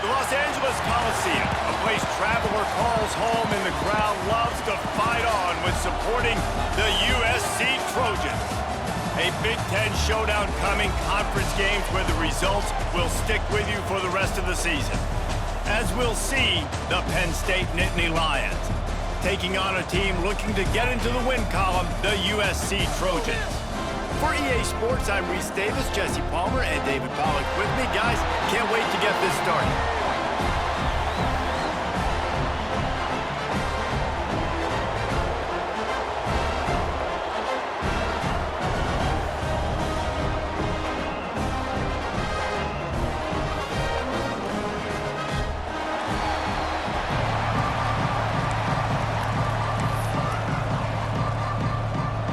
The Los Angeles Coliseum, a place traveler calls home and the crowd loves to fight on when supporting the USC Trojans. A Big Ten showdown coming, conference games where the results will stick with you for the rest of the season. As we'll see, the Penn State Nittany Lions taking on a team looking to get into the win column, the USC Trojans. For EA Sports, I'm Reese Davis, Jesse Palmer, and David Pollack with me. Guys, can't wait to get this started.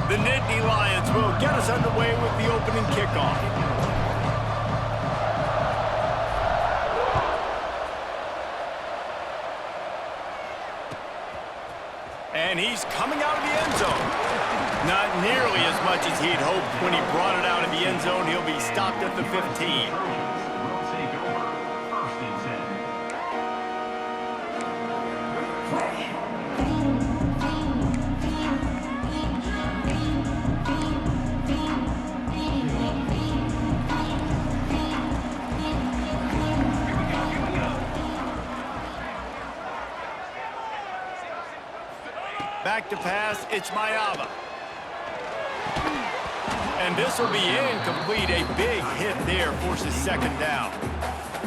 The Nittany Lions will get us underway with the opening kickoff. And he's coming out of the end zone. Not nearly as much as he'd hoped when he brought it out of the end zone. He'll be stopped at the 15. Back to pass, it's Mayava. And this will be incomplete. A big hit there forces second down.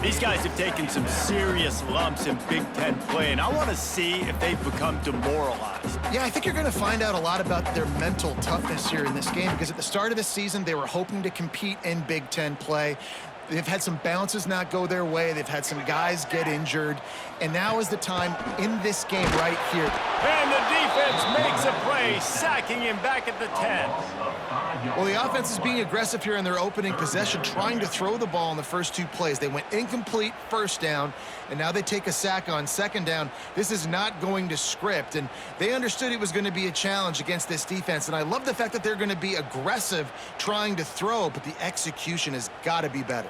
These guys have taken some serious lumps in Big Ten play, and I want to see if they've become demoralized. Yeah, I think you're going to find out a lot about their mental toughness here in this game, because at the start of the season, they were hoping to compete in Big Ten play. They've had some bounces not go their way. They've had some guys get injured. And now is the time in this game right here. And the defense makes a play, sacking him back at the 10. Well, the offense is being aggressive here in their opening possession, trying to throw the ball in the first two plays. They went incomplete first down, and now they take a sack on second down. This is not going to script, and they understood it was going to be a challenge against this defense. And I love the fact that they're going to be aggressive trying to throw, but the execution has got to be better.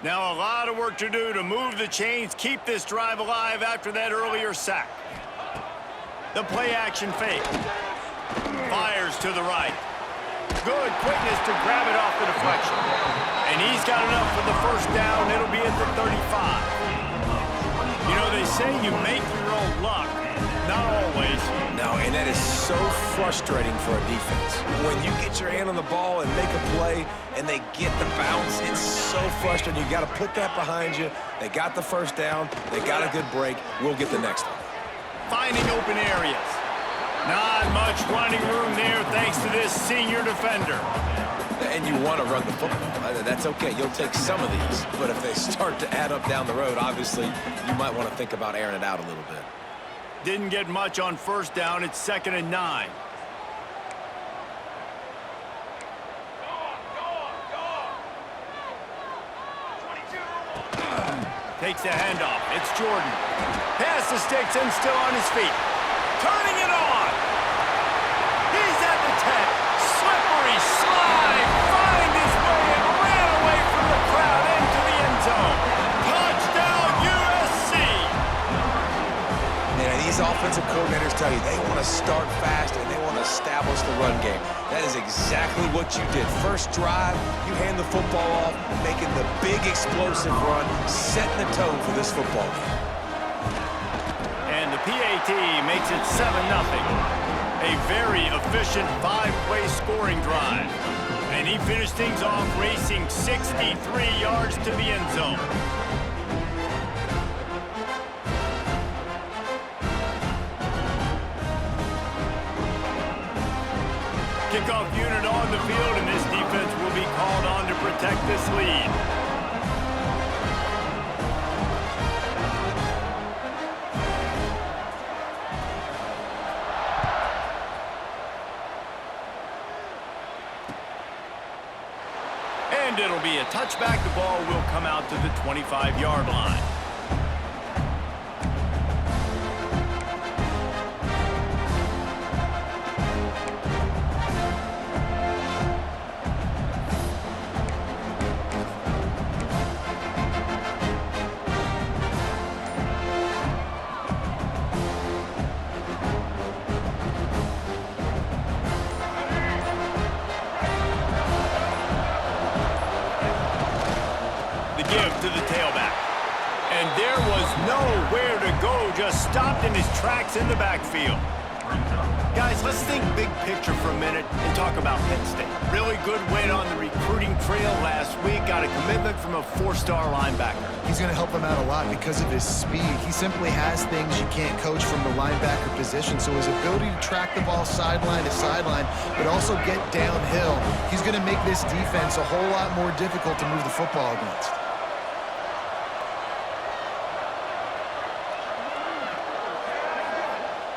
Now a lot of work to do to move the chains, keep this drive alive after that earlier sack. The play-action fake. Fires to the right. Good quickness to grab it off the deflection. And he's got enough for the first down. It'll be at the 35. You know, they say you make your own luck. Not always. No, and that is so frustrating for a defense. When you get your hand on the ball and make a play and they get the bounce, it's so frustrating. You got to put that behind you. They got the first down. They got a good break. We'll get the next one. Finding open areas. Not much running room there thanks to this senior defender. And you want to run the football. That's okay. You'll take some of these. But if they start to add up down the road, obviously, you might want to think about airing it out a little bit. Didn't get much on first down. It's 2nd and 9. Takes the handoff. It's Jordan. Pass the sticks and still on his feet. Turning it on. He's at the 10. Slippery slide. Find his way and ran away from the crowd into the end zone. Touchdown USC. Yeah, these offensive coordinators tell you they want to start fast and they want to establish the run game. That is exactly what you did. First drive, you hand the football off, making the big explosive run, setting the tone for this football game. And the PAT makes it 7-0. A very efficient 5-play scoring drive. And he finished things off racing 63 yards to the end zone. Kickoff unit on the field, and this defense will be called on to protect this lead. And it'll be a touchback. The ball will come out to the 25-yard line. there was nowhere to go, just stopped in his tracks in the backfield. Guys, let's think big picture for a minute and talk about Penn State. Really good win on the recruiting trail last week. Got a commitment from a 4-star linebacker. He's going to help him out a lot because of his speed. He simply has things you can't coach from the linebacker position. So his ability to track the ball sideline to sideline, but also get downhill, he's going to make this defense a whole lot more difficult to move the football against.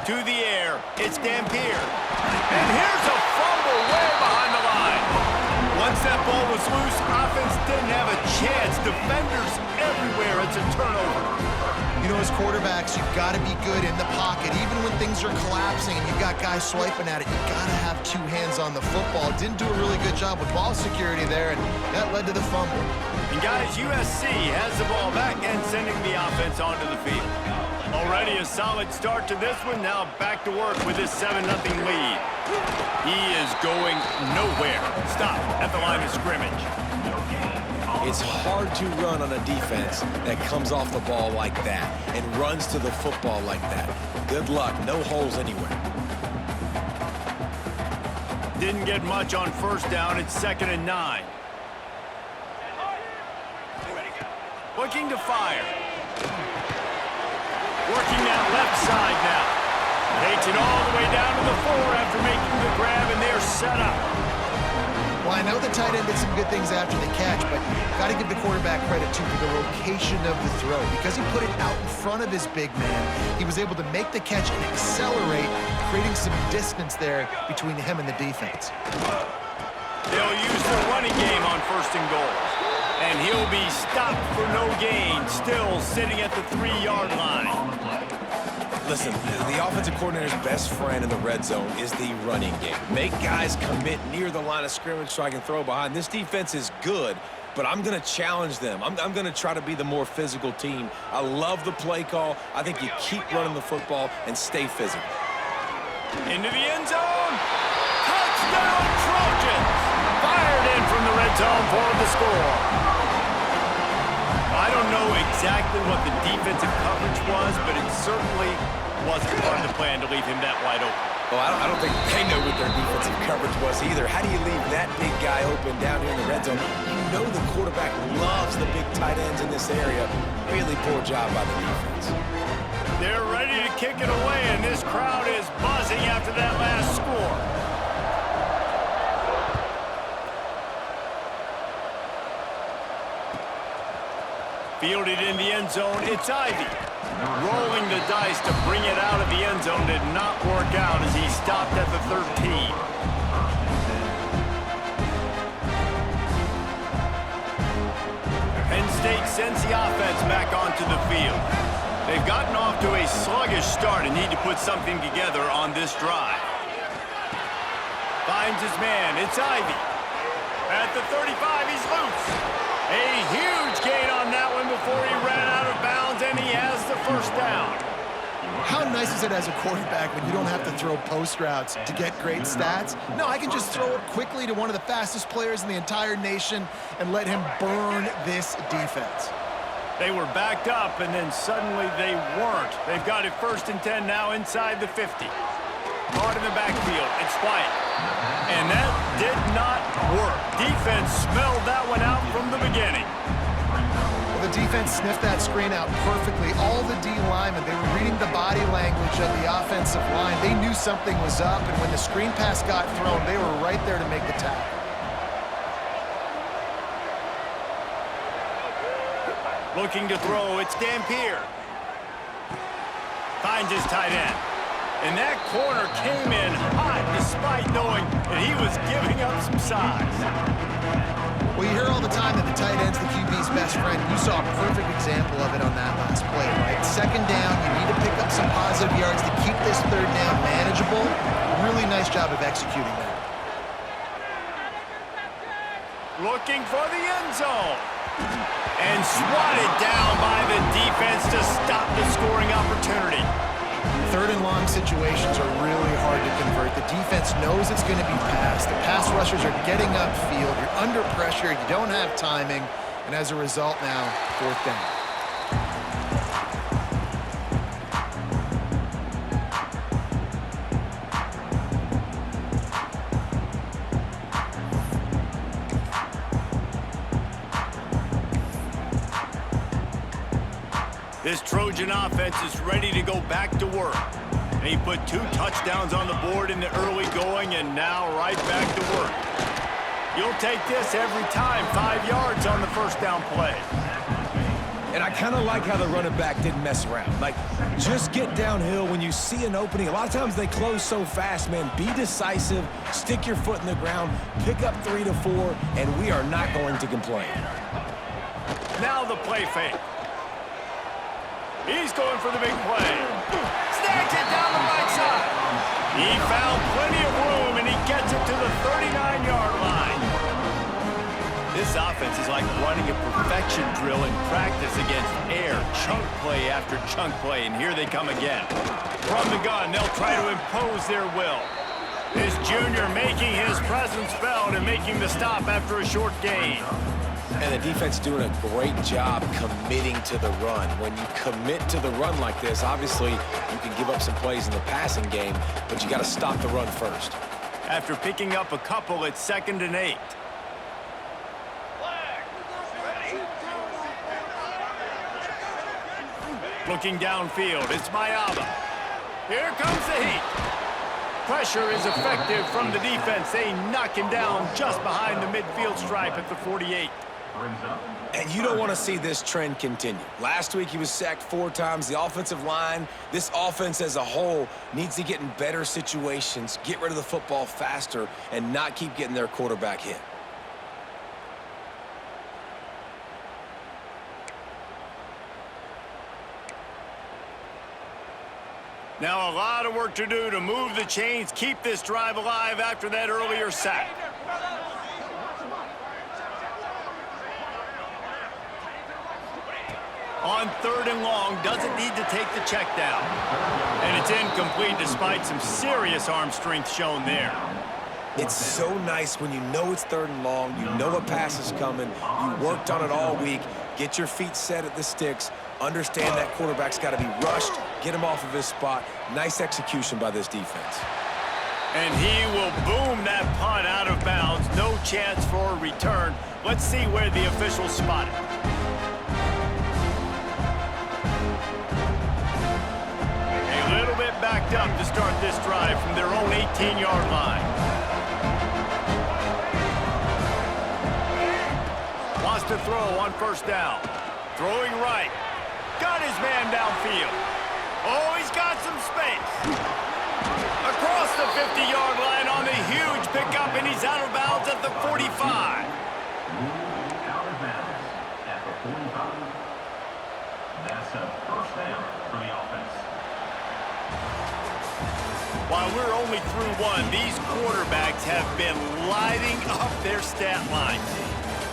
To the air, it's Dampier. And here's a fumble way behind the line. Once that ball was loose, offense didn't have a chance. Defenders everywhere, it's a turnover. You know, as quarterbacks, you've got to be good in the pocket. Even when things are collapsing and you've got guys swiping at it, you've got to have two hands on the football. Didn't do a really good job with ball security there, and that led to the fumble. And guys, USC has the ball back and sending the offense onto the field. Already a solid start to this one. Now back to work with this 7-0 lead. He is going nowhere. Stop at the line of scrimmage. It's hard to run on a defense that comes off the ball like that and runs to the football like that. Good luck. No holes anywhere. Didn't get much on first down. It's 2nd and 9. Looking to fire. Working that left side now. Takes it all the way down to the 4 after making the grab, and they're set up. Well, I know the tight end did some good things after the catch, but got to give the quarterback credit, too, for the location of the throw. Because he put it out in front of his big man, he was able to make the catch and accelerate, creating some distance there between him and the defense. They'll use the running game on 1st and goal. And he'll be stopped for no gain, still sitting at the 3-yard line. Listen, the offensive coordinator's best friend in the red zone is the running game. Make guys commit near the line of scrimmage so I can throw behind. This defense is good, but I'm going to challenge them. I'm going to try to be the more physical team. I love the play call. I think you keep running the football and stay physical. Into the end zone. Touchdown, Trojans. Fired in from the red zone for the score. I don't know exactly what the defensive coverage was, but it certainly wasn't part of the plan to leave him that wide open. Well, I don't think they know what their defensive coverage was either. How do you leave that big guy open down here in the red zone? You know the quarterback loves the big tight ends in this area. Really poor job by the defense. They're ready to kick it away, and this crowd is buzzing after that last score. Fielded in the end zone, it's Ivy. Rolling the dice to bring it out of the end zone did not work out as he stopped at the 13. Penn State sends the offense back onto the field. They've gotten off to a sluggish start and need to put something together on this drive. Finds his man, it's Ivy. At the 35, he's loose. A huge gain on that one before he ran out of bounds, and he has the 1st down. How nice is it as a quarterback when you don't have to throw post routes to get great stats? No, I can just throw it quickly to one of the fastest players in the entire nation and let him burn this defense. They were backed up, and then suddenly they weren't. They've got it 1st and 10 now inside the 50. Hard in the backfield. It's White. And that did not work. Defense smelled that one out from the beginning. Well, the defense sniffed that screen out perfectly. All the D linemen, they were reading the body language of the offensive line. They knew something was up, and when the screen pass got thrown, they were right there to make the tackle. Looking to throw, it's Dampier. Finds his tight end. And that corner came in hot despite knowing that he was giving up some size. Well, you hear all the time that the tight end's the QB's best friend. You saw a perfect example of it on that last play, right? 2nd down, you need to pick up some positive yards to keep this 3rd down manageable. Really nice job of executing that. Looking for the end zone. And swatted down by the defense to stop the scoring opportunity. 3rd and long situations are really hard to convert. The defense knows it's going to be passed. The pass rushers are getting upfield. You're under pressure. You don't have timing. And as a result now, 4th down. This Trojan offense is ready to go back to work. And he put 2 touchdowns on the board in the early going, and now right back to work. You'll take this every time. 5 yards on the first down play. And I kind of like how the running back didn't mess around. Like, just get downhill when you see an opening. A lot of times they close so fast, man. Be decisive, stick your foot in the ground, pick up 3 to 4, and we are not going to complain. Now the play fake. He's going for the big play. Snags it down the right side. He found plenty of room, and he gets it to the 39-yard line. This offense is like running a perfection drill in practice against air. Chunk play after chunk play, and here they come again. From the gun, they'll try to impose their will. This junior making his presence felt and making the stop after a short gain. And the defense doing a great job committing to the run. When you commit to the run like this, obviously you can give up some plays in the passing game, but you got to stop the run first. After picking up a couple, it's 2nd and 8. Looking downfield, it's Mayaba. Here comes the heat. Pressure is effective from the defense. They knock him down just behind the midfield stripe at the 48. And you don't want to see this trend continue. Last week he was sacked 4 times. The offensive line, this offense as a whole, needs to get in better situations, get rid of the football faster, and not keep getting their quarterback hit. Now a lot of work to do to move the chains, keep this drive alive after that earlier sack. On 3rd and long, doesn't need to take the check down. And it's incomplete despite some serious arm strength shown there. It's so nice when you know it's 3rd and long, you know a pass is coming, you worked on it all week, get your feet set at the sticks, understand that quarterback's got to be rushed, get him off of his spot. Nice execution by this defense. And he will boom that punt out of bounds. No chance for a return. Let's see where the officials spot it. A little bit backed up to start this drive from their own 18-yard line. Wants to throw on 1st down. Throwing right. Got his man downfield. Oh, he's got some space. Across the 50-yard line on the huge pickup, and he's out of bounds at the 45. Out of bounds at the 45. That's a 1st down for the offense. While we're only through 1, these quarterbacks have been lighting up their stat lines.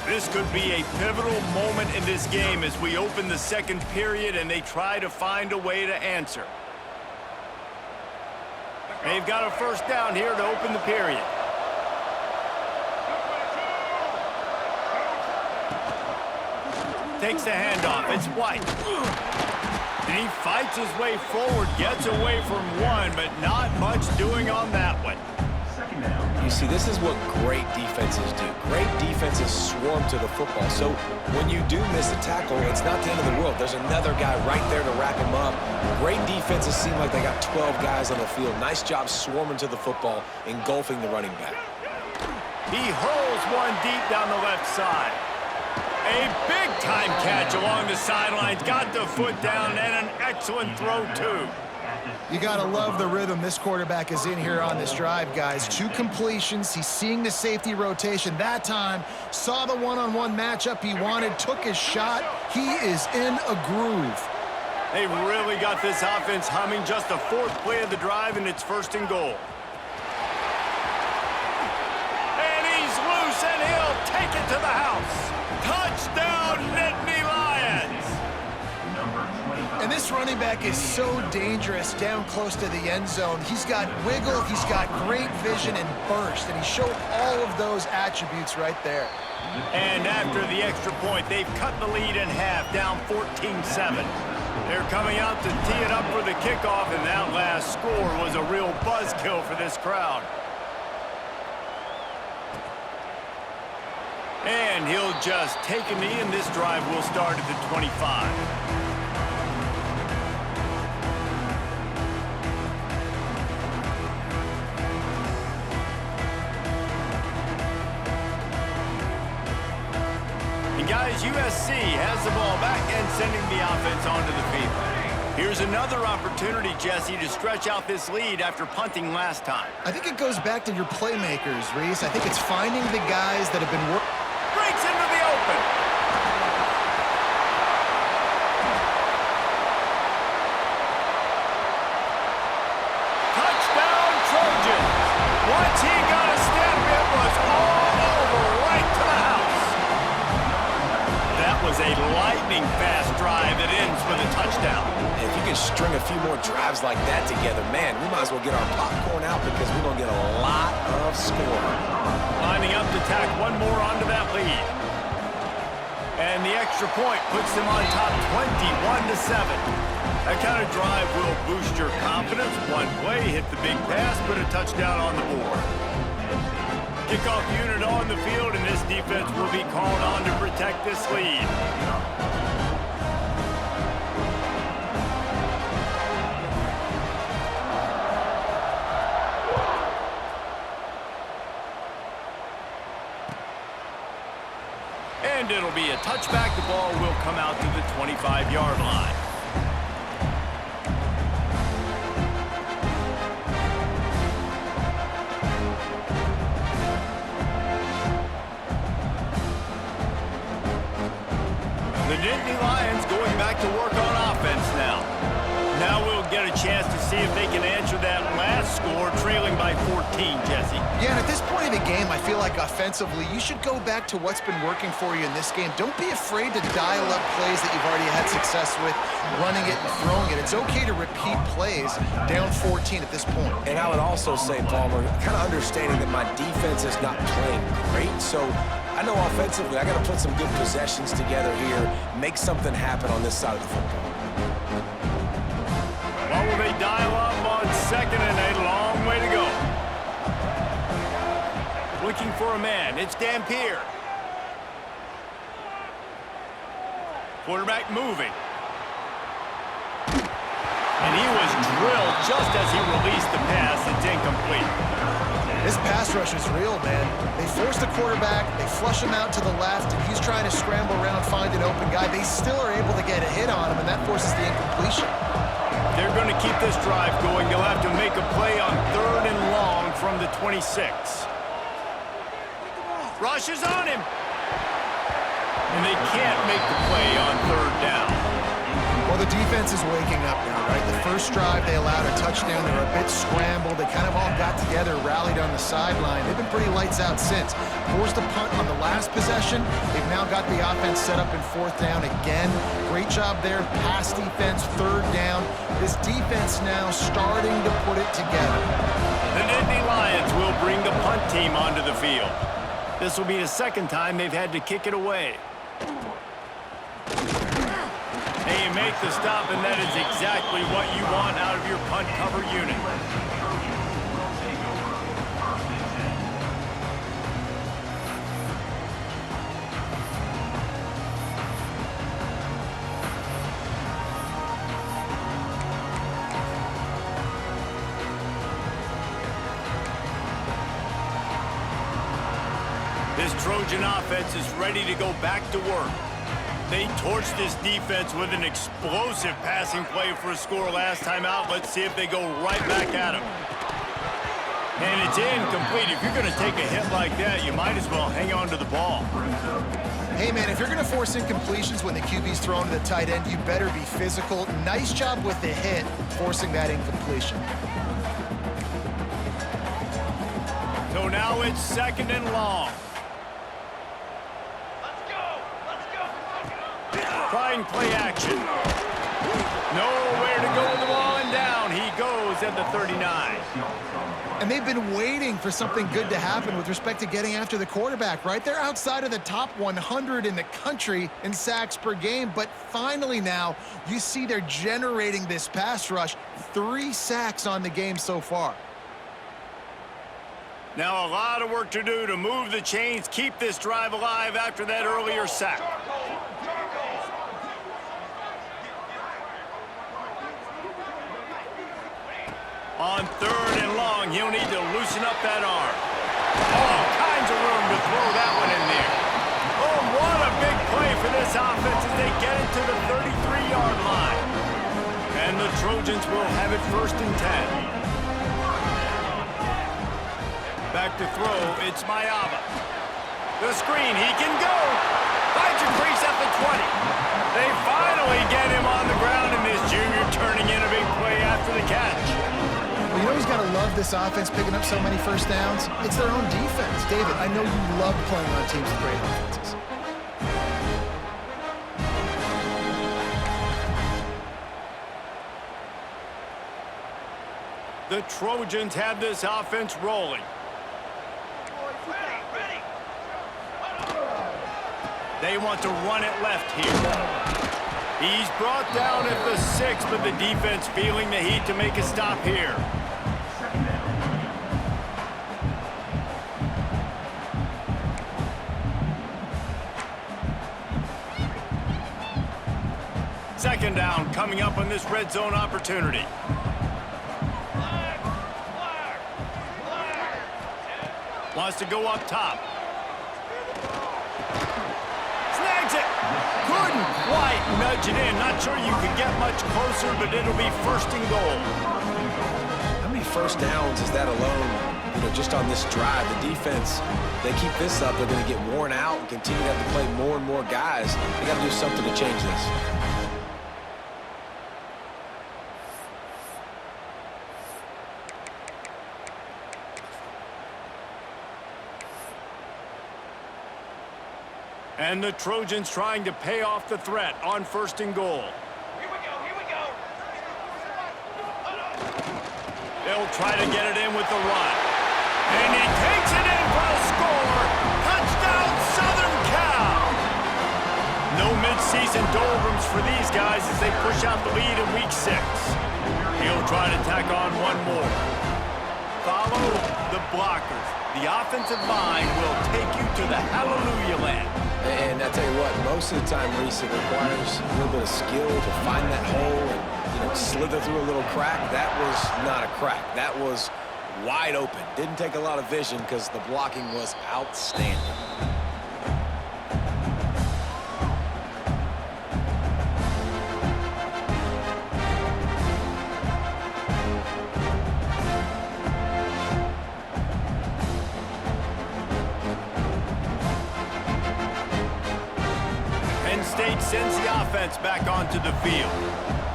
This could be a pivotal moment in this game as we open the 2nd period and they try to find a way to answer. They've got a 1st down here to open the period. Takes the handoff. It's White. And he fights his way forward, gets away from 1, but not much doing on that one. You see, this is what great defenses do. Great defenses swarm to the football. So when you do miss a tackle, it's not the end of the world. There's another guy right there to wrap him up. Great defenses seem like they got 12 guys on the field. Nice job swarming to the football, engulfing the running back. He hurls one deep down the left side. A big-time catch along the sidelines. Got the foot down and an excellent throw, too. You got to love the rhythm this quarterback is in here on this drive, guys. 2 completions. He's seeing the safety rotation. That time, saw the one-on-one matchup he wanted, took his shot. He is in a groove. They really got this offense humming. Just the 4th play of the drive, and it's 1st and goal. And he's loose, and he'll take it to the house. Touchdown, Nittany Lions! And this running back is so dangerous down close to the end zone. He's got wiggle, he's got great vision and burst, and he showed all of those attributes right there. And after the extra point, they've cut the lead in half, down 14-7. They're coming out to tee it up for the kickoff, and that last score was a real buzzkill for this crowd. And he'll just take a knee, and this drive will start at the 25. guys, USC has the ball back and sending the offense onto the field. Here's another opportunity, Jesse, to stretch out this lead after punting last time. I think it goes back to your playmakers, Reese. I think it's finding the guys that have been working. Breaks into the open. Touchdown, Trojans. Once he got a step, it was all over right to the house. That was a lightning-fast drive that ends with a touchdown. If you can string a few more drives like that together, man, we might as well get our popcorn out because we're going to get a lot of score. Lining up to tack one more onto that lead. And the extra point puts them on top 21-7. That kind of drive will boost your confidence. One play, hit the big pass, put a touchdown on the board. Kickoff unit on the field, and this defense will be called on to protect this lead. And it'll be a touchback. The ball will come out to the 25-yard line. The Nittany Lions going back to work on offense now. Now we'll get a chance to see if they can answer that last score, trailing by 14, Jesse. Yeah, and at this point of the game, I feel like offensively, you should go back to what's been working for you in this game. Don't be afraid to dial up plays that you've already had success with, running it and throwing it. It's okay to repeat plays down 14 at this point. And I would also say, Palmer, kind of understanding that my defense is not playing great, so I know offensively I got to put some good possessions together here, make something happen on this side of the football. Well, will they dial up on second and a long way to go? Looking for a man. It's Dampier. Quarterback moving. And he was drilled just as he released the pass. It's incomplete. This pass rush is real, man. They force the quarterback, they flush him out to the left, and he's trying to scramble around, find an open guy. They still are able to get a hit on him, and that forces the incompletion. They're going to keep this drive going. They'll have to make a play on 3rd and long from the 26. Rush is on him. And they can't make the play on 3rd down. Well, the defense is waking up now, right? The first drive, they allowed a touchdown. They were a bit scrambled. They kind of all got together, rallied on the sideline. They've been pretty lights out since. Forced a punt on the last possession. They've now got the offense set up in 4th down again. Great job there. Pass defense, 3rd down. This defense now starting to put it together. The Nittany Lions will bring the punt team onto the field. This will be the second time they've had to kick it away. They make the stop, and that is exactly what you want out of your punt cover unit. This Trojan offense is ready to go back to work. They torched this defense with an explosive passing play for a score last time out. Let's see if they go right back at him. And it's incomplete. If you're going to take a hit like that, you might as well hang on to the ball. Hey, man, if you're going to force incompletions when the QB's thrown to the tight end, you better be physical. Nice job with the hit, forcing that incompletion. So now it's 2nd and long. Trying play action. Nowhere to go with the ball, and down he goes at the 39. And they've been waiting for something good to happen with respect to getting after the quarterback, right? They're outside of the top 100 in the country in sacks per game, but finally now you see they're generating this pass rush. 3 sacks on the game so far. Now a lot of work to do to move the chains, keep this drive alive after that earlier sack. On 3rd and long, he'll need to loosen up that arm. All kinds of room to throw that one in there. Oh, what a big play this offense as they get it to the 33-yard line. And the Trojans will have it 1st and 10. Back to throw, it's Mayava. The screen, he can go. Finds a crease at the 20. They finally get him on the ground, and this junior turning in a big play after the catch. Well, you know who's got to love this offense picking up so many first downs? It's their own defense. David, I know you love playing on teams with great offenses. The Trojans have this offense rolling. They want to run it left here. He's brought down at the 6, but the defense feeling the heat to make a stop here. Second down coming up on this red zone opportunity. Wants to go up top. Snags it. Couldn't quite nudge it in. Not sure you could get much closer, but it'll be 1st and goal. How many first downs is that alone, just on this drive? The defense, they keep this up, they're going to get worn out and continue to have to play more and more guys. They got to do something to change this. And the Trojans trying to pay off the threat on 1st and goal. Here we go. They'll try to get it in with the run. And he takes it in for a score. Touchdown, Southern Cal. No midseason doldrums for these guys as they push out the lead in week 6. He'll try to tack on one more. Follow the blockers. The offensive line will take you to the hallelujah land. And I tell you what, most of the time, Reese, it requires a little bit of skill to find that hole and, slither through a little crack. That was not a crack. That was wide open. Didn't take a lot of vision because the blocking was outstanding. Sends the offense back onto the field.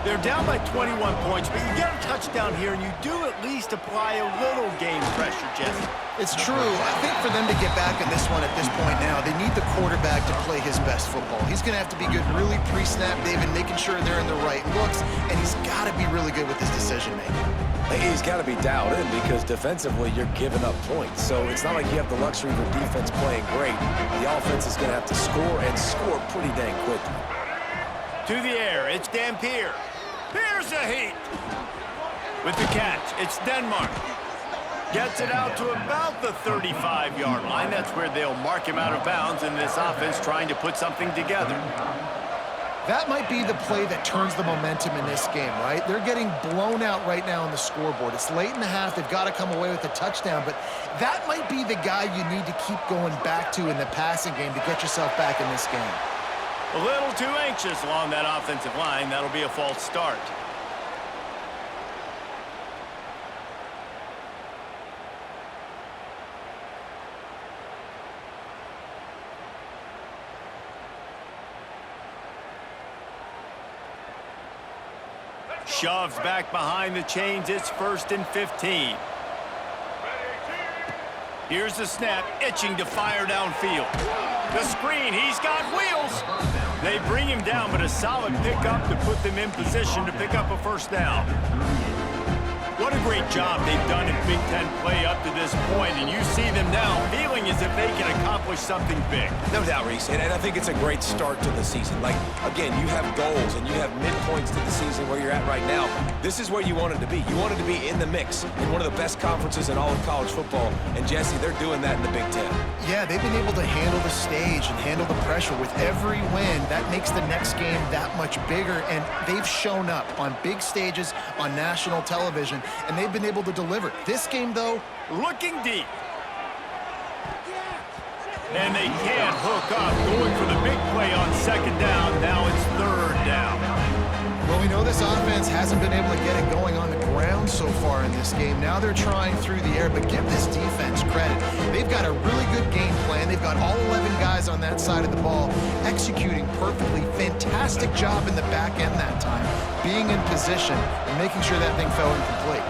They're down by 21 points, but you get a touchdown here, and you do at least apply a little game pressure, Jesse. It's true. I think for them to get back in this one at this point now, they need the quarterback to play his best football. He's going to have to be good really pre-snap, David, making sure they're in the right looks, and he's got to be really good with his decision-making. He's got to be dialed in because defensively you're giving up points. So it's not like you have the luxury of your defense playing great. The offense is going to have to score and score pretty dang quickly. To the air, it's Dampier. Here's the heat. With the catch, it's Denmark. Gets it out to about the 35-yard line. That's where they'll mark him out of bounds in this offense trying to put something together. That might be the play that turns the momentum in this game, right? They're getting blown out right now on the scoreboard. It's late in the half. They've got to come away with a touchdown, but that might be the guy you need to keep going back to in the passing game to get yourself back in this game. A little too anxious along that offensive line. That'll be a false start. Shoved back behind the chains. It's 1st and 15. Here's the snap, itching to fire downfield. The screen, he's got wheels. They bring him down, but a solid pickup to put them in position to pick up a 1st down. What a great job they've done in Big Ten play up to this point, and you see them now feeling as if they can accomplish something big. No doubt, Reese, and I think it's a great start to the season. Like, again, you have goals and you have midpoints to the season where you're at right now. This is where you wanted to be. You wanted to be in the mix in one of the best conferences in all of college football, and Jesse, they're doing that in the Big Ten. Yeah, they've been able to handle the stage and handle the pressure. With every win, that makes the next game that much bigger, and they've shown up on big stages on national television, and they've been able to deliver. This game, though, looking deep. And they can't hook up. Going for the big play on second down. Now it's third down. Well, we know this offense hasn't been able to get it going on the ground so far in this game. Now they're trying through the air, but give this defense credit. They've got a really good game plan. They've got all 11 guys on that side of the ball executing perfectly. Fantastic job in the back end that time, being in position and making sure that thing fell incomplete.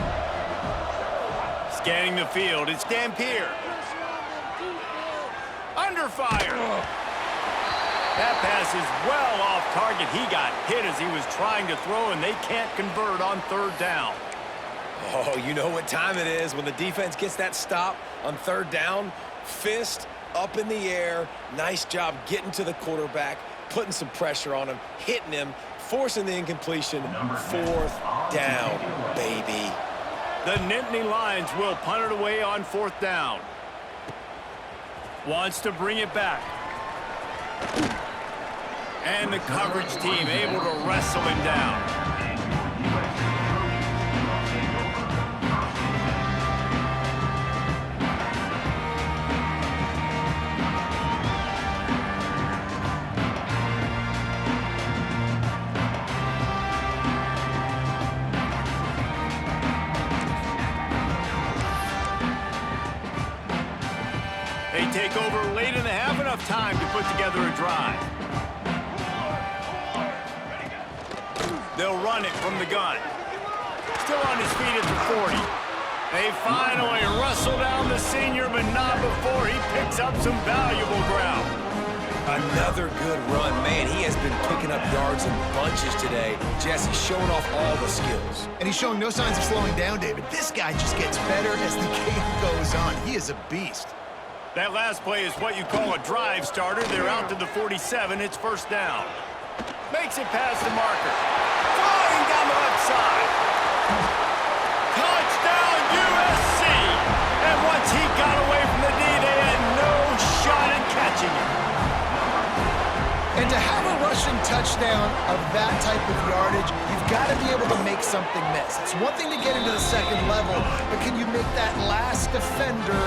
Scanning the field, it's Dampier. Under fire. That pass is well off target. He got hit as he was trying to throw, and they can't convert on third down. Oh, you know what time it is when the defense gets that stop on third down. Fist up in the air. Nice job getting to the quarterback, putting some pressure on him, hitting him, forcing the incompletion. Fourth down, baby. The Nittany Lions will punt it away on fourth down. Wants to bring it back. And the coverage team able to wrestle him down. They take over late in the half, enough time to put together a drive. They'll run it from the gun. Still on his feet at the 40. They finally wrestle down the senior, but not before he picks up some valuable ground. Another good run. Man, he has been picking up yards in bunches today. Jesse showing off all the skills. And he's showing no signs of slowing down, David. This guy just gets better as the game goes on. He is a beast. That last play is what you call a drive starter. They're out to the 47. It's first down. Makes it past the marker. Flying down the left side. Touchdown, USC! And once he got away from the D, they had no shot at catching him. And to have a rushing touchdown of that type of yardage, you've got to be able to make something miss. It's one thing to get into the second level, but can you make that last defender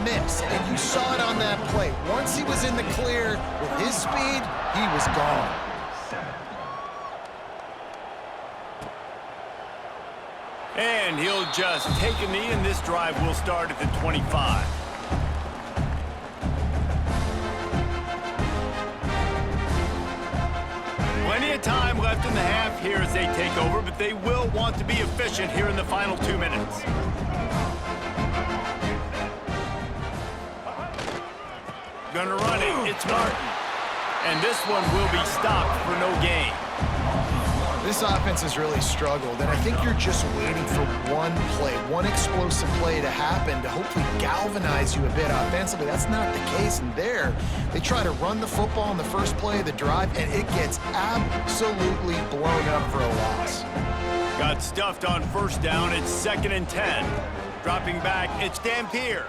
miss? And you saw it on that play. Once he was in the clear with his speed, he was gone. And he'll just take a knee, and this drive will start at the 25. Plenty of time left in the half here as they take over, but they will want to be efficient here in the final 2 minutes. Gonna run it. It's Martin. And this one will be stopped for no gain. This offense has really struggled, and I think you're just waiting for one play, one explosive play to happen to hopefully galvanize you a bit offensively. That's not the case, and there, they try to run the football in the first play of the drive, and it gets absolutely blown up for a loss. Got stuffed on first down. It's 2nd and 10. Dropping back, it's Dampier.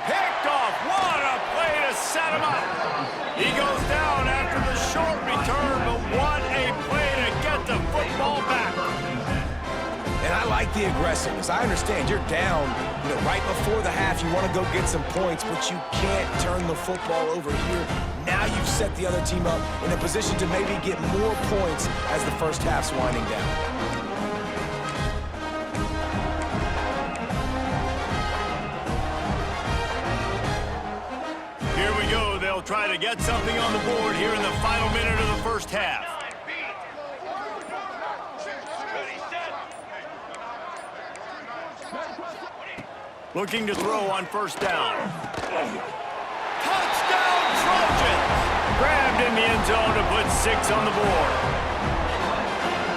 Picked off. What a play to set him up. He goes down after the short return, but what a play to get the football back. And I like the aggressiveness. I understand you're down, right before the half. You want to go get some points, but you can't turn the football over here. Now you've set the other team up in a position to maybe get more points as the first half's winding down. They'll try to get something on the board here in the final minute of the first half. Looking to throw on first down. Touchdown, Trojans! Grabbed in the end zone to put 6 on the board.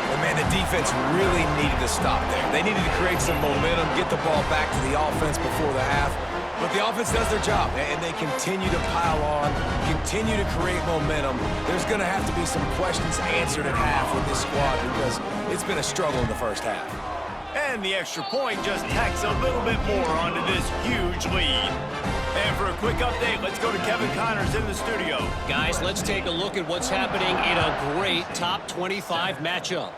Well, man, the defense really needed to stop there. They needed to create some momentum, get the ball back to the offense before the half. But the offense does their job, and they continue to pile on, continue to create momentum. There's going to have to be some questions answered at half with this squad because it's been a struggle in the first half. And the extra point just tacks a little bit more onto this huge lead. And for a quick update, let's go to Kevin Connors in the studio. Guys, let's take a look at what's happening in a great top 25 matchup.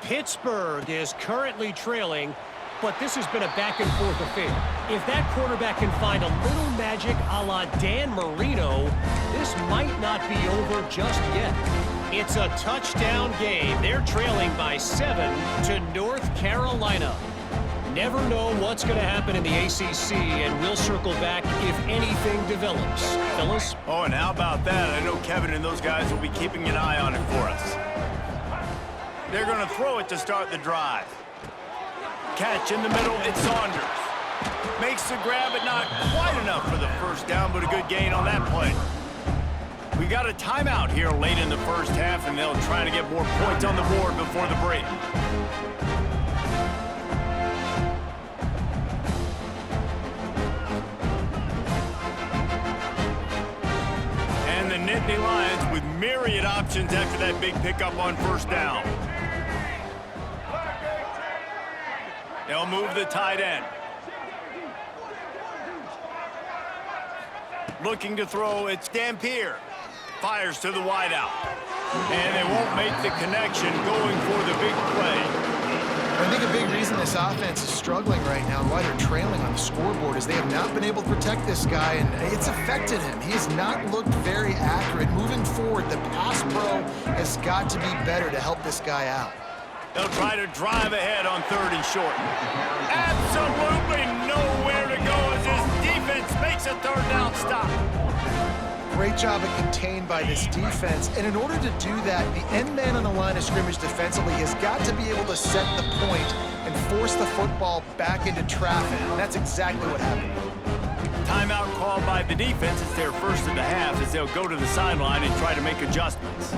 Pittsburgh is currently trailing but this has been a back-and-forth affair. If that quarterback can find a little magic a la Dan Marino, this might not be over just yet. It's a touchdown game. They're trailing by 7 to North Carolina. Never know what's going to happen in the ACC, and we'll circle back if anything develops. Fellas? Oh, and how about that? I know Kevin and those guys will be keeping an eye on it for us. They're going to throw it to start the drive. Catch in the middle, it's Saunders. Makes the grab, but not quite enough for the first down, but a good gain on that play. We got a timeout here late in the first half, and they'll try to get more points on the board before the break. And the Nittany Lions with myriad options after that big pickup on first down. They'll move the tight end. Looking to throw, it's Dampier. Fires to the wideout. And they won't make the connection going for the big play. I think a big reason this offense is struggling right now and why they're trailing on the scoreboard is they have not been able to protect this guy, and it's affected him. He has not looked very accurate. Moving forward, the pass pro has got to be better to help this guy out. They'll try to drive ahead on 3rd and short. Absolutely nowhere to go as his defense makes a 3rd down stop. Great job of contained by this defense, and in order to do that, the end man on the line of scrimmage defensively has got to be able to set the point and force the football back into traffic, and that's exactly what happened. Timeout called by the defense. It's their first of the half as they'll go to the sideline and try to make adjustments.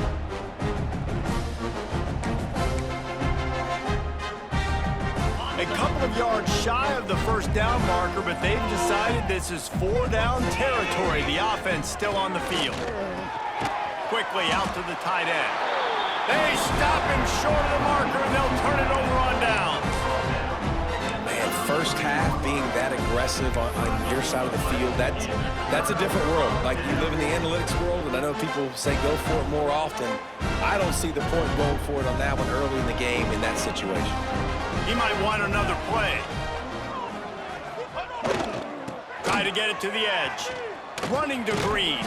A couple of yards shy of the first down marker, but they've decided this is 4-down territory. The offense still on the field. Quickly out to the tight end. They stop him short of the marker, and they'll turn it over on downs. Man, first half being that aggressive on your side of the field, that's a different world. Like, you live in the analytics world, and I know people say go for it more often. I don't see the point going for it on that one early in the game in that situation. He might want another play. Try to get it to the edge. Running to Green.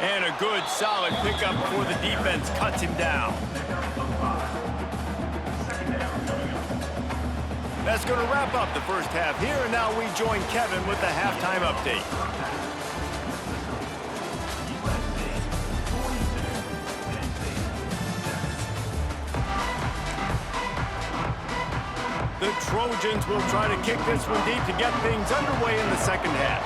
And a good, solid pickup before the defense cuts him down. That's going to wrap up the first half here, and now we join Kevin with the halftime update. The Trojans will try to kick this one deep to get things underway in the second half.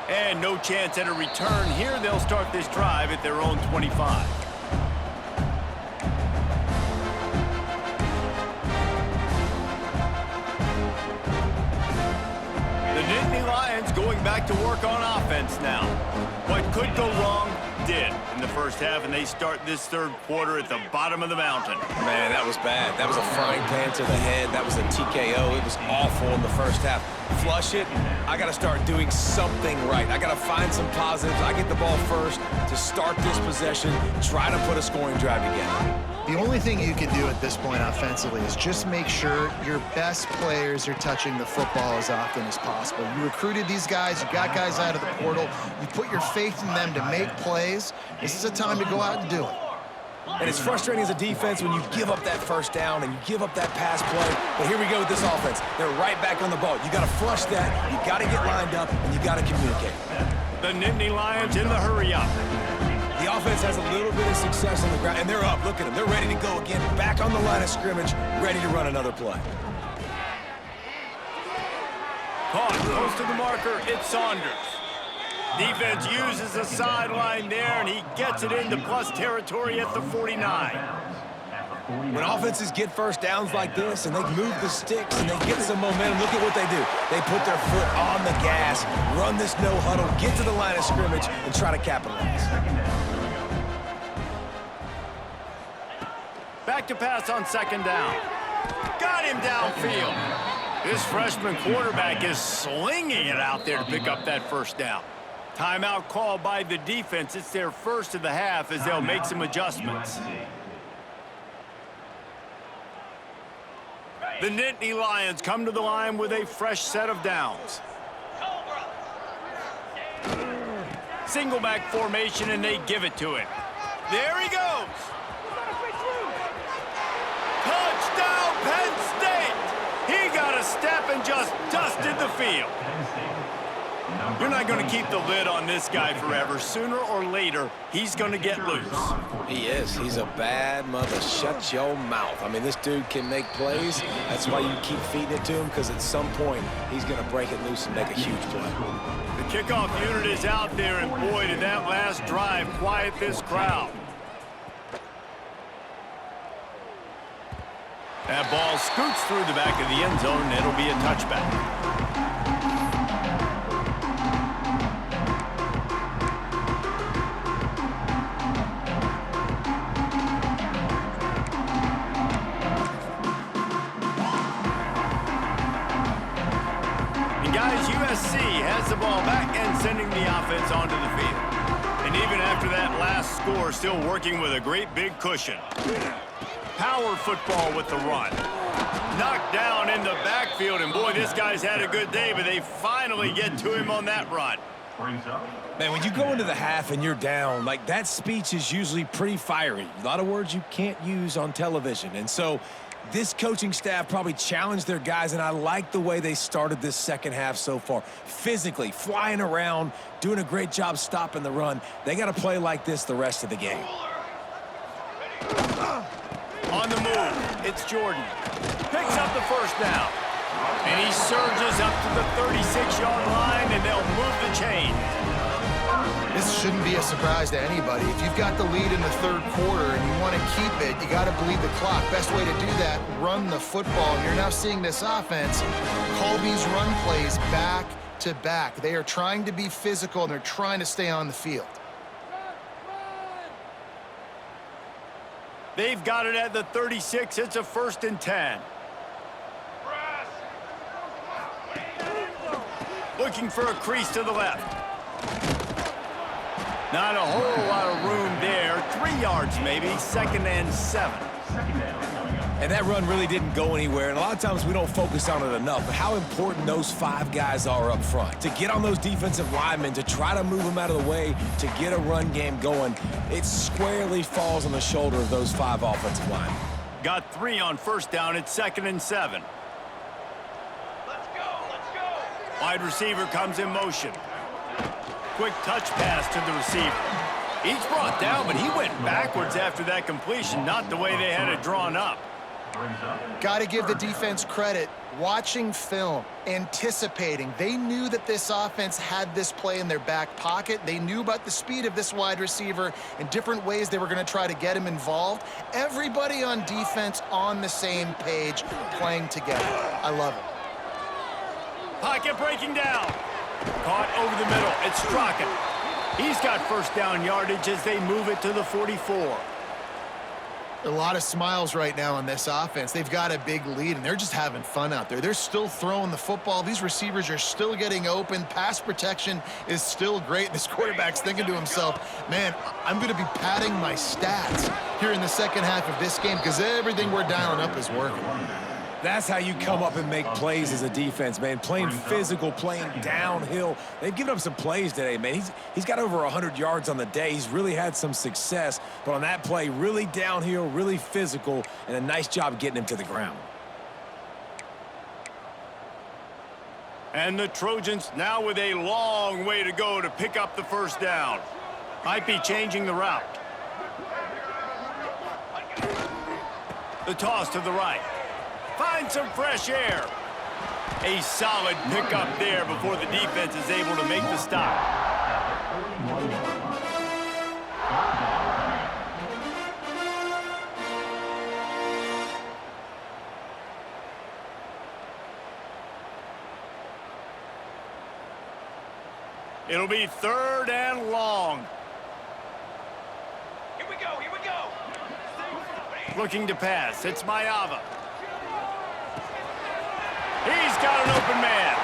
And no chance at a return here. They'll start this drive at their own 25. The Nittany Lions going back to work on offense now. What could go wrong did in the first half, and they start this third quarter at the bottom of the mountain. Man, that was bad. That was a frying pan to the head. That was a TKO. It was awful in the first half. Flush it. I got to start doing something right. I got to find some positives. I get the ball first to start this possession, try to put a scoring drive together. The only thing you can do at this point offensively is just make sure your best players are touching the football as often as possible. You recruited these guys, you got guys out of the portal, you put your faith in them to make plays. This is a time to go out and do it. And it's frustrating as a defense when you give up that first down and you give up that pass play. But here we go with this offense. They're right back on the ball. You got to flush that, you got to get lined up, and you got to communicate. The Nittany Lions in the hurry up. The offense has a little bit of success on the ground, and they're up. Look at them. They're ready to go again. Back on the line of scrimmage, ready to run another play. Caught close to the marker. It's Saunders. Defense uses the sideline there, and he gets it into plus territory at the 49. When offenses get first downs like this and they move the sticks and they get some momentum, look at what they do. They put their foot on the gas, run this no huddle, get to the line of scrimmage, and try to capitalize. Back to pass on second down. Got him downfield. This freshman quarterback is slinging it out there to pick up that first down. Timeout called by the defense. It's their first of the half as they'll make some adjustments. The Nittany Lions come to the line with a fresh set of downs. Single back formation, and they give it to him. There he goes. Touchdown, Penn State. He got a step and just dusted the field. You're not going to keep the lid on this guy forever. Sooner or later, he's going to get loose. He is. He's a bad mother. Shut your mouth. I mean, this dude can make plays. That's why you keep feeding it to him, because at some point, he's going to break it loose and make a huge play. The kickoff unit is out there, and boy, did that last drive quiet this crowd. That ball scoots through the back of the end zone, and it'll be a touchback. USC has the ball back and sending the offense onto the field. And even after that last score, still working with a great big cushion. Power football with the run. Knocked down in the backfield, and boy, this guy's had a good day, but they finally get to him on that run. Man, when you go into the half and you're down, like, that speech is usually pretty fiery. A lot of words you can't use on television. And so this coaching staff probably challenged their guys, and I like the way they started this second half so far. Physically, flying around, doing a great job stopping the run. They got to play like this the rest of the game. On the move, it's Jordan. Picks up the first down. And he surges up to the 36-yard line, and they'll move the chain. This shouldn't be a surprise to anybody. If you've got the lead in the third quarter and you want to keep it, you got to bleed the clock. Best way to do that, run the football. And you're now seeing this offense call these run plays back to back. They are trying to be physical, and they're trying to stay on the field. They've got it at the 36. It's a 1st and 10. Looking for a crease to the left. Not a whole lot of room there. 3 yards maybe. 2nd and 7. And that run really didn't go anywhere. And a lot of times we don't focus on it enough. But how important those 5 guys are up front. To get on those defensive linemen, to try to move them out of the way, to get a run game going, it squarely falls on the shoulder of those 5 offensive linemen. Got 3 on 1st down. It's 2nd and 7. Wide receiver comes in motion. Quick touch pass to the receiver. He's brought down, but he went backwards after that completion, not the way they had it drawn up. Got to give the defense credit. Watching film, anticipating. They knew that this offense had this play in their back pocket. They knew about the speed of this wide receiver and different ways they were going to try to get him involved. Everybody on defense on the same page, playing together. I love it. Pocket breaking down. Caught over the middle. It's Strachan. He's got 1st down yardage as they move it to the 44. A lot of smiles right now on this offense. They've got a big lead, and they're just having fun out there. They're still throwing the football. These receivers are still getting open. Pass protection is still great. This quarterback's thinking to himself, man, I'm going to be padding my stats here in the second half of this game because everything we're dialing up is working. That's how you come up and make plays as a defense, man. Playing physical, playing downhill. They've given up some plays today, man. He's got over 100 yards on the day. He's really had some success. But on that play, really downhill, really physical, and a nice job getting him to the ground. And the Trojans now with a long way to go to pick up the 1st down. Might be changing the route. The toss to the right. Find some fresh air. A solid pickup there before the defense is able to make the stop. It'll be 3rd and long. Here we go. Looking to pass. It's Mayava. He's got an open man.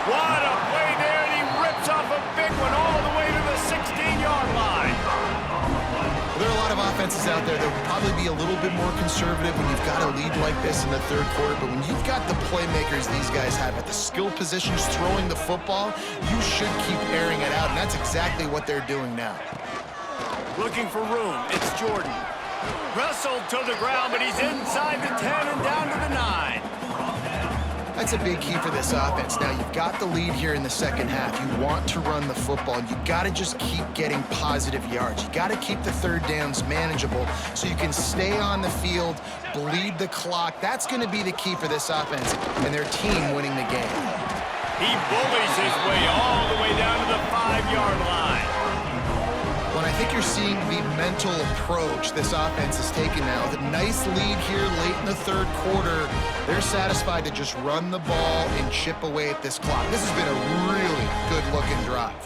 What a play there, and he rips off a big one all the way defenses out there, they'll probably be a little bit more conservative when you've got a lead like this in the third quarter. But when you've got the playmakers these guys have at the skill positions throwing the football, you should keep airing it out, and that's exactly what they're doing now. Looking for room. It's Jordan. Wrestled to the ground, but he's inside the 10 and down to the 9. That's a big key for this offense. Now, you've got the lead here in the second half. You want to run the football, and you got to just keep getting positive yards. You got to keep the third downs manageable so you can stay on the field, bleed the clock. That's going to be the key for this offense and their team winning the game. He bullies his way all the way down to the 5-yard line. Well, I think you're seeing the mental approach this offense is taking now. With a nice lead here late in the third quarter, they're satisfied to just run the ball and chip away at this clock. This has been a really good-looking drive.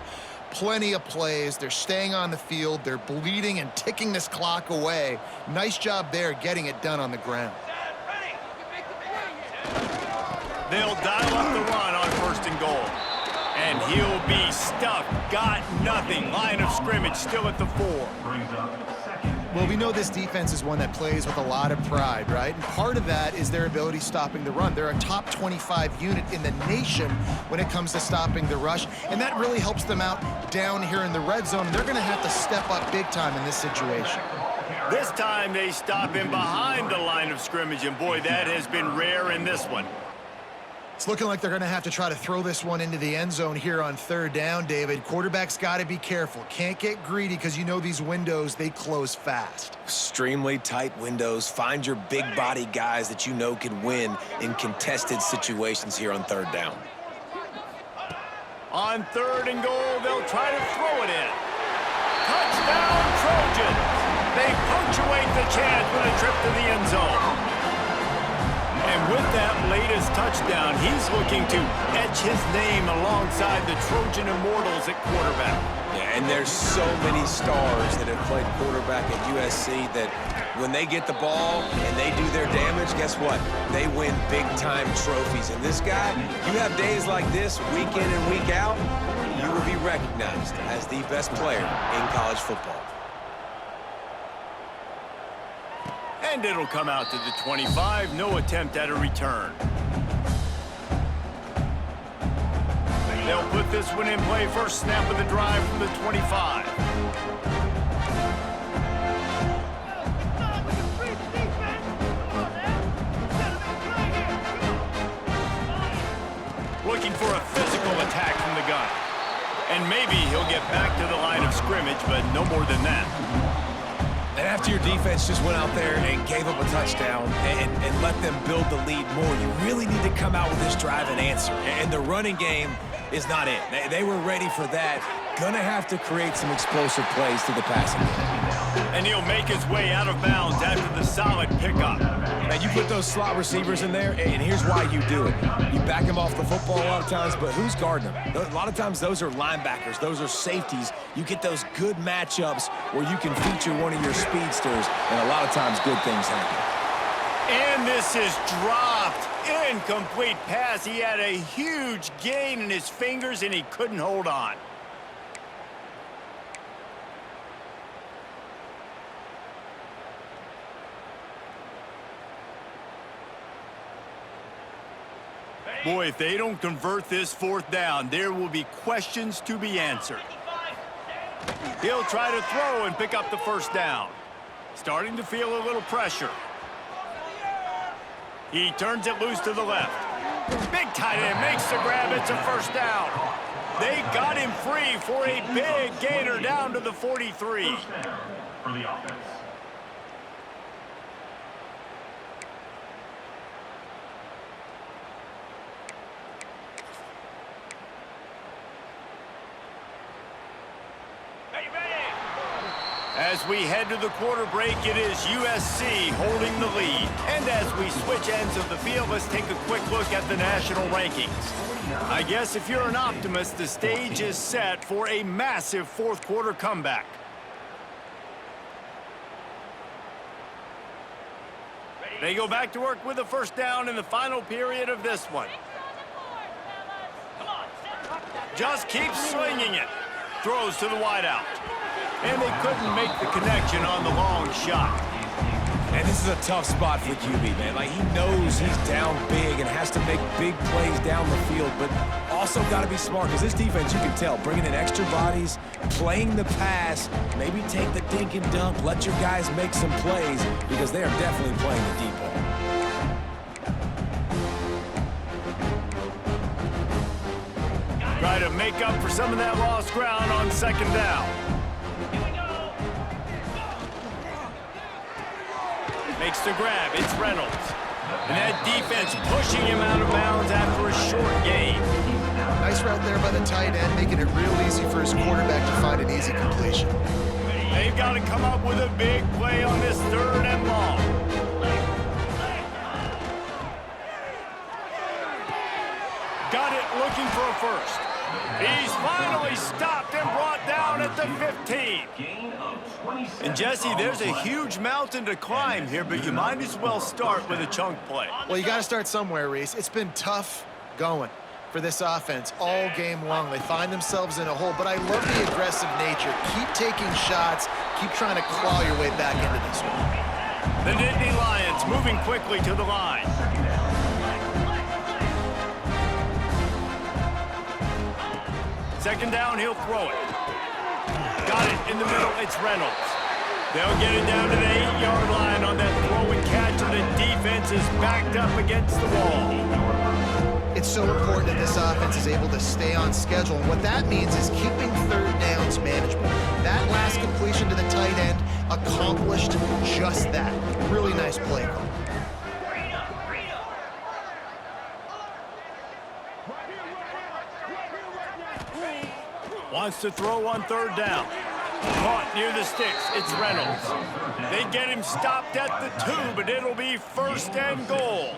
Plenty of plays. They're staying on the field. They're bleeding and ticking this clock away. Nice job there getting it done on the ground. They'll dial up the run on 1st and goal. And he'll be stuck. Got nothing. Line of scrimmage still at the 4. Well, we know this defense is one that plays with a lot of pride, right? And part of that is their ability stopping the run. They're a top 25 unit in the nation when it comes to stopping the rush, and that really helps them out down here in the red zone. And they're going to have to step up big time in this situation. This time they stop him behind the line of scrimmage, and boy, that has been rare in this one. It's looking like they're going to have to try to throw this one into the end zone here on 3rd down, David. Quarterback's got to be careful. Can't get greedy because you know these windows, they close fast. Extremely tight windows. Find your big body guys that you know can win in contested situations here on 3rd down. On 3rd and goal, they'll try to throw it in. Touchdown, Trojans! They punctuate the chance with a trip to the end zone. And with that latest touchdown, he's looking to etch his name alongside the Trojan Immortals at quarterback. Yeah, and there's so many stars that have played quarterback at USC that when they get the ball and they do their damage, guess what? They win big-time trophies. And this guy, you have days like this, week in and week out, you will be recognized as the best player in college football. And it'll come out to the 25. No attempt at a return. They'll put this one in play. First snap of the drive from the 25. Looking for a physical attack from the gun. And maybe he'll get back to the line of scrimmage, but no more than that. And after your defense just went out there and gave up a touchdown and let them build the lead more, you really need to come out with this drive and answer. And the running game is not it. They were ready for that. Gonna have to create some explosive plays to the passing game. And he'll make his way out of bounds after the solid pickup. Now, you put those slot receivers in there, and here's why you do it. You back them off the football a lot of times, but who's guarding them? A lot of times, those are linebackers. Those are safeties. You get those good matchups where you can feature one of your speedsters, and a lot of times, good things happen. And this is dropped. Incomplete pass. He had a huge gain in his fingers, and he couldn't hold on. Boy, if they don't convert this 4th down, there will be questions to be answered. He'll try to throw and pick up the 1st down. Starting to feel a little pressure. He turns it loose to the left. Big tight end makes the grab. It's a 1st down. They got him free for a big gainer down to the 43. 1st down for the offense. As we head to the quarter break, it is USC holding the lead. And as we switch ends of the field, let's take a quick look at the national rankings. I guess if you're an optimist, the stage is set for a massive 4th quarter comeback. They go back to work with a 1st down in the final period of this one. Just keeps slinging it. Throws to the wideout. and they couldn't make the connection on the long shot. And this is a tough spot for QB, man. Like, he knows he's down big and has to make big plays down the field, but also got to be smart because this defense, you can tell, bringing in extra bodies, playing the pass, maybe take the dink and dunk, let your guys make some plays because they are definitely playing the deep ball. Try to make up for some of that lost ground on second down. Makes the grab. It's Reynolds. And that defense pushing him out of bounds after a short gain. Nice route there by the tight end, making it real easy for his quarterback to find an easy completion. They've got to come up with a big play on this 3rd and long. Got it, looking for a first. He's finally stopped and brought down at the 15. And Jesse, there's a huge mountain to climb here, but you might as well start with a chunk play. Well, you got to start somewhere, Reese. It's been tough going for this offense all game long. They find themselves in a hole, but I love the aggressive nature. Keep taking shots. Keep trying to claw your way back into this one. The Nittany Lions moving quickly to the line. Second down, he'll throw it. Got it in the middle, it's Reynolds. They'll get it down to the 8-yard line on that throw and catch, and the defense is backed up against the wall. It's so important that this offense is able to stay on schedule, and what that means is keeping 3rd downs manageable. That last completion to the tight end accomplished just that. Really nice play call. Wants to throw on 3rd down. Caught near the sticks. It's Reynolds. They get him stopped at the 2, but it'll be 1st and goal.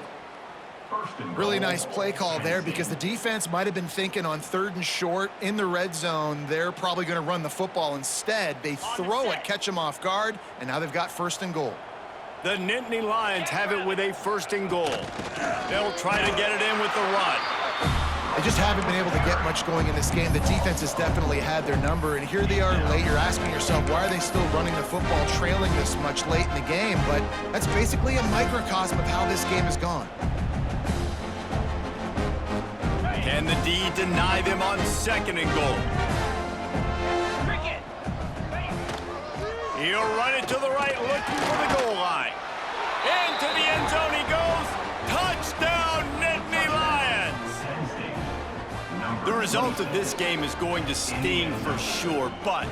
Really nice play call there because the defense might have been thinking on 3rd and short in the red zone. They're probably going to run the football instead. They throw it, catch them off guard, and now they've got 1st and goal. The Nittany Lions have it with a 1st and goal. They'll try to get it in with the run. They just haven't been able to get much going in this game. The defense has definitely had their number, and here they are late. You're asking yourself, why are they still running the football, trailing this much late in the game? But that's basically a microcosm of how this game has gone. Can the D deny them on 2nd and goal? He'll run it to the right, looking for the goal line. Into the end zone he goes. Touchdown, Nittany Lions! The result of this game is going to sting for sure, but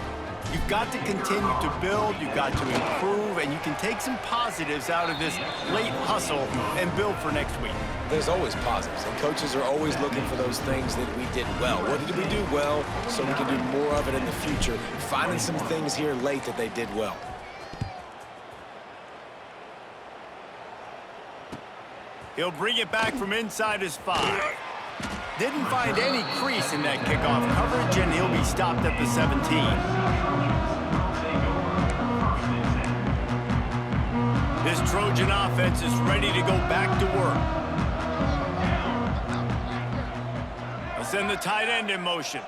you've got to continue to build, you've got to improve, and you can take some positives out of this late hustle and build for next week. There's always positives, and coaches are always looking for those things that we did well. What did we do well so we can do more of it in the future? Finding some things here late that they did well. He'll bring it back from inside his 5. Didn't find any crease in that kickoff coverage, and he'll be stopped at the 17. This Trojan offense is ready to go back to work. They'll send the tight end in motion.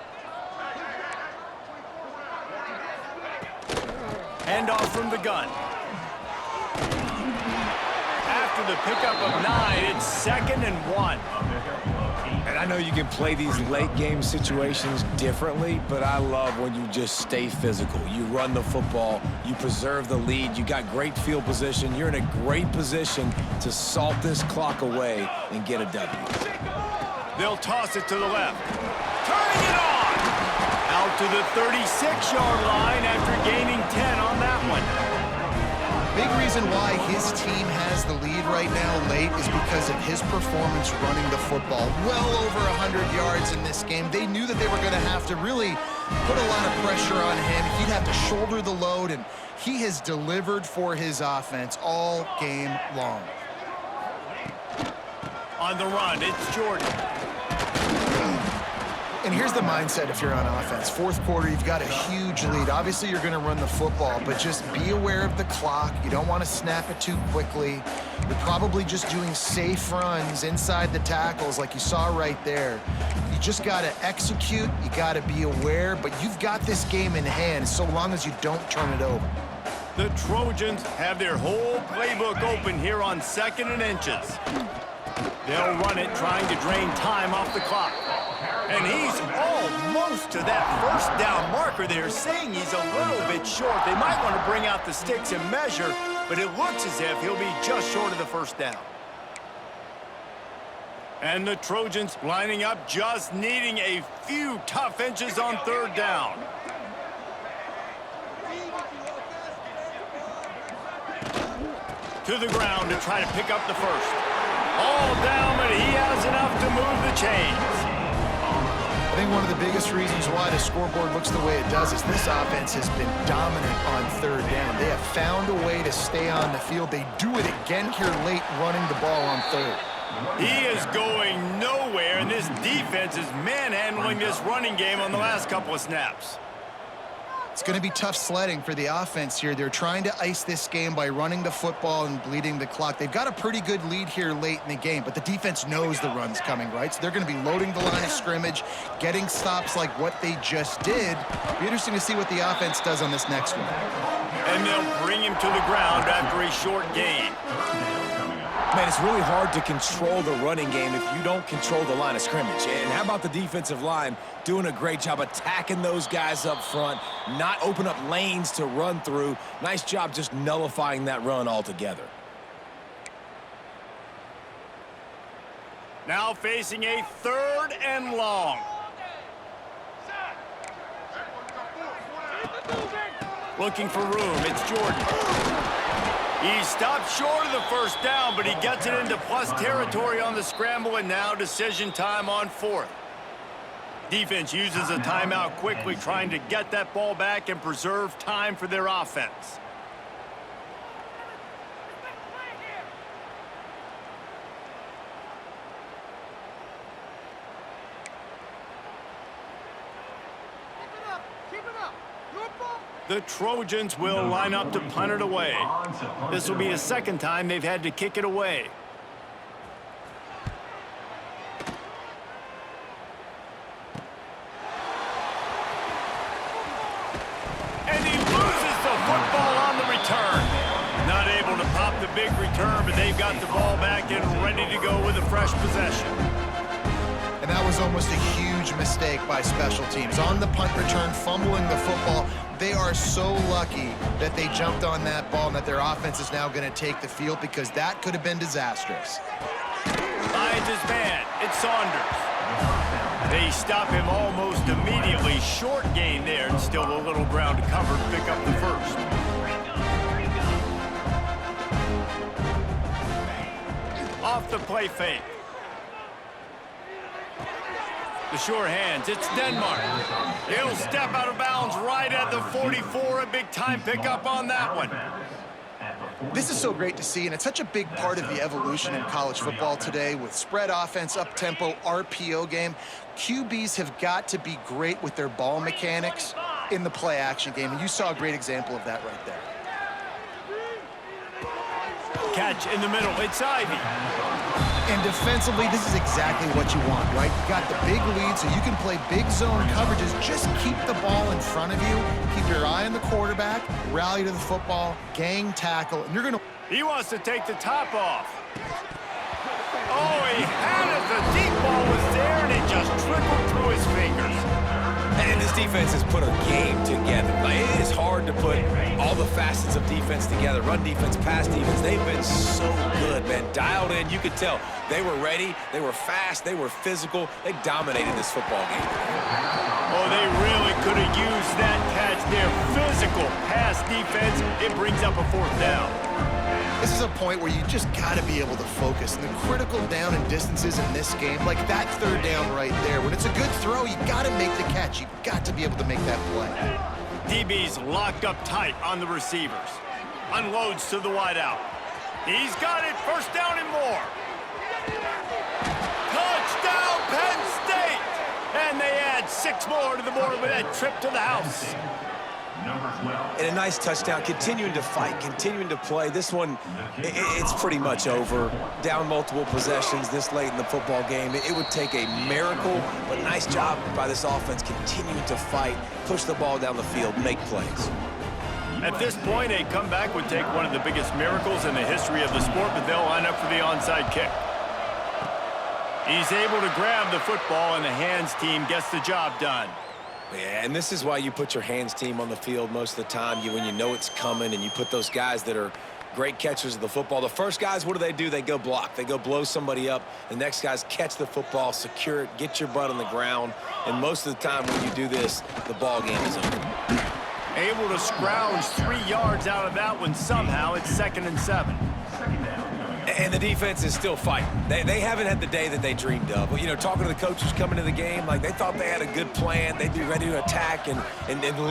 Handoff from the gun. After the pickup of 9, it's 2nd and 1. And I know you can play these late game situations differently, but I love when you just stay physical. You run the football, you preserve the lead, you got great field position, you're in a great position to salt this clock away and get a W. They'll toss it to the left. Turning it on! Out to the 36-yard line after gaining 10 on that one. Big reason why his team has the lead right now late is because of his performance running the football. Well over 100 yards in this game. They knew that they were going to have to really put a lot of pressure on him. He'd have to shoulder the load, and he has delivered for his offense all game long. On the run, it's Jordan. And here's the mindset if you're on offense. Fourth quarter, you've got a huge lead. Obviously, you're going to run the football, but just be aware of the clock. You don't want to snap it too quickly. You're probably just doing safe runs inside the tackles like you saw right there. You just got to execute. You got to be aware, but you've got this game in hand so long as you don't turn it over. The Trojans have their whole playbook open here on 2nd and inches. They'll run it, trying to drain time off the clock. And he's almost to that first down marker there, saying he's a little bit short. They might want to bring out the sticks and measure, but it looks as if he'll be just short of the first down. And the Trojans lining up, just needing a few tough inches on 3rd down. To the ground to try to pick up the first. All down, but he has enough to move the chains. I think one of the biggest reasons why the scoreboard looks the way it does is this offense has been dominant on 3rd down. They have found a way to stay on the field. They do it again here late, running the ball on 3rd. He is going nowhere, and this defense is manhandling this running game on the last couple of snaps. It's going to be tough sledding for the offense here. They're trying to ice this game by running the football and bleeding the clock. They've got a pretty good lead here late in the game, but the defense knows the run's coming, right? So they're going to be loading the line of scrimmage, getting stops like what they just did. It'll be interesting to see what the offense does on this next one. And they'll bring him to the ground after a short gain. Man, it's really hard to control the running game if you don't control the line of scrimmage. And how about the defensive line doing a great job attacking those guys up front, not open up lanes to run through. Nice job just nullifying that run altogether. Now facing a 3rd and long. Looking for room, it's Jordan. He stopped short of the first down, but he gets it into plus territory on the scramble, and now decision time on 4th. Defense uses a timeout quickly, trying to get that ball back and preserve time for their offense. The Trojans will line up to punt it away. This will be the 2nd time they've had to kick it away. And he loses the football on the return. Not able to pop the big return, but they've got the ball back and ready to go with a fresh possession. And that was almost a huge mistake by special teams. On the punt return, fumbling the football. They are so lucky that they jumped on that ball and that their offense is now going to take the field, because that could have been disastrous. Finds his man. It's Saunders. They stop him almost immediately. Short gain there, and still a little ground to cover to pick up the first. Off the play fake. The sure hands, it's Denmark. He'll step out of bounds right at the 44. A big time pickup on that one. This is so great to see, and it's such a big part of the evolution in college football today with spread offense, up-tempo, RPO game. QBs have got to be great with their ball mechanics in the play-action game, and you saw a great example of that right there. Catch in the middle, it's Ivy. And defensively, this is exactly what you want, right? You got the big lead, so you can play big zone coverages. Just keep the ball in front of you. Keep your eye on the quarterback, rally to the football, gang tackle, and you're going to... He wants to take the top off. Oh, he had it. The deep ball was there, and it just trickled through his fingers. And this defense has put a game together. Like, it is hard to put all the facets of defense together. Run defense, pass defense. They've been so good, man. Dialed in. You could tell they were ready. They were fast. They were physical. They dominated this football game. Oh, they really could have used that catch there. Physical pass defense. It brings up a 4th down. This is a point where you just got to be able to focus. And the critical down and distances in this game, like that 3rd down right there, when it's a good throw, you got to make the catch. You've got to be able to make that play. DB's locked up tight on the receivers. Unloads to the wideout. He's got it. First down and more. Touchdown, Penn State! And they add 6 more to the board with that trip to the house. Number 12. And a nice touchdown, continuing to fight, continuing to play. This one, it's pretty much over. Down multiple possessions this late in the football game. It would take a miracle, but nice job by this offense continuing to fight, push the ball down the field, make plays. At this point, a comeback would take one of the biggest miracles in the history of the sport, but they'll line up for the onside kick. He's able to grab the football, and the hands team gets the job done. Yeah, and this is why you put your hands team on the field most of the time. When you know it's coming, and you put those guys that are great catchers of the football. The first guys, what do? They go block. They go blow somebody up. The next guys catch the football, secure it, get your butt on the ground. And most of the time when you do this, the ball game is over. Able to scrounge 3 yards out of that one somehow. It's 2nd and 7. And the defense is still fighting. They haven't had the day that they dreamed of. You know, talking to the coaches coming to the game, like they thought they had a good plan. They'd be ready to attack and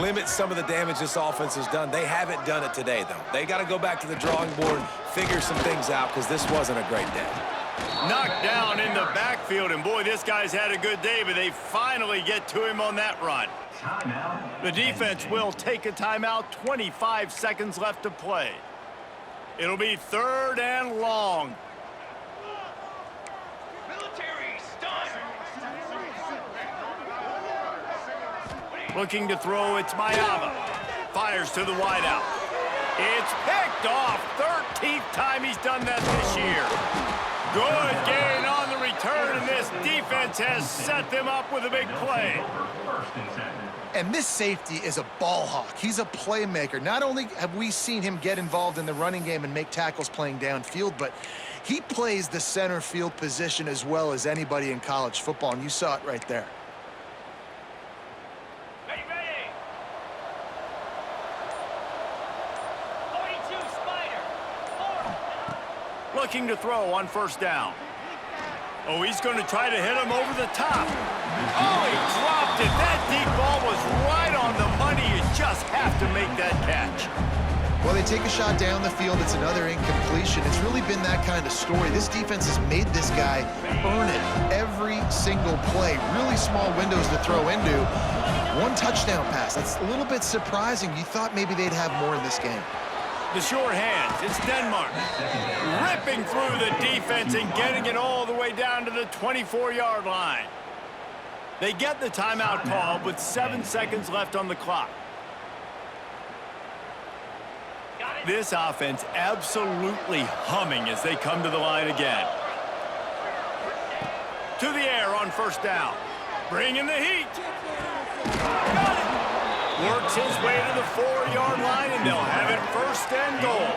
limit some of the damage this offense has done. They haven't done it today, though. They got to go back to the drawing board, figure some things out, because this wasn't a great day. Knocked down in the backfield, and boy, this guy's had a good day, but they finally get to him on that run. The defense will take a timeout. 25 seconds left to play. It'll be 3rd and long. Looking to throw, it's Mayava. Fires to the wideout. It's picked off. 13th time he's done that this year. Good gain on the return, and this defense has set them up with a big play. And this safety is a ball hawk. He's a playmaker. Not only have we seen him get involved in the running game and make tackles playing downfield, but he plays the center field position as well as anybody in college football, and you saw it right there. Ready. 42 Spider. Looking to throw on 1st down. Oh, he's going to try to hit him over the top. Oh, he dropped it. That deep ball was right on the money. You just have to make that catch. Well, they take a shot down the field. It's another incompletion. It's really been that kind of story. This defense has made this guy earn it every single play. Really small windows to throw into. 1 touchdown pass. That's a little bit surprising. You thought maybe they'd have more in this game. The short hands. It's Denmark. Ripping through the defense and getting it all the way down to the 24-yard line. They get the timeout called with 7 seconds left on the clock. This offense absolutely humming as they come to the line again. To the air on 1st down. Bringing the heat. Got it. Works his way to the 4-yard line, and they'll have it 1st and goal.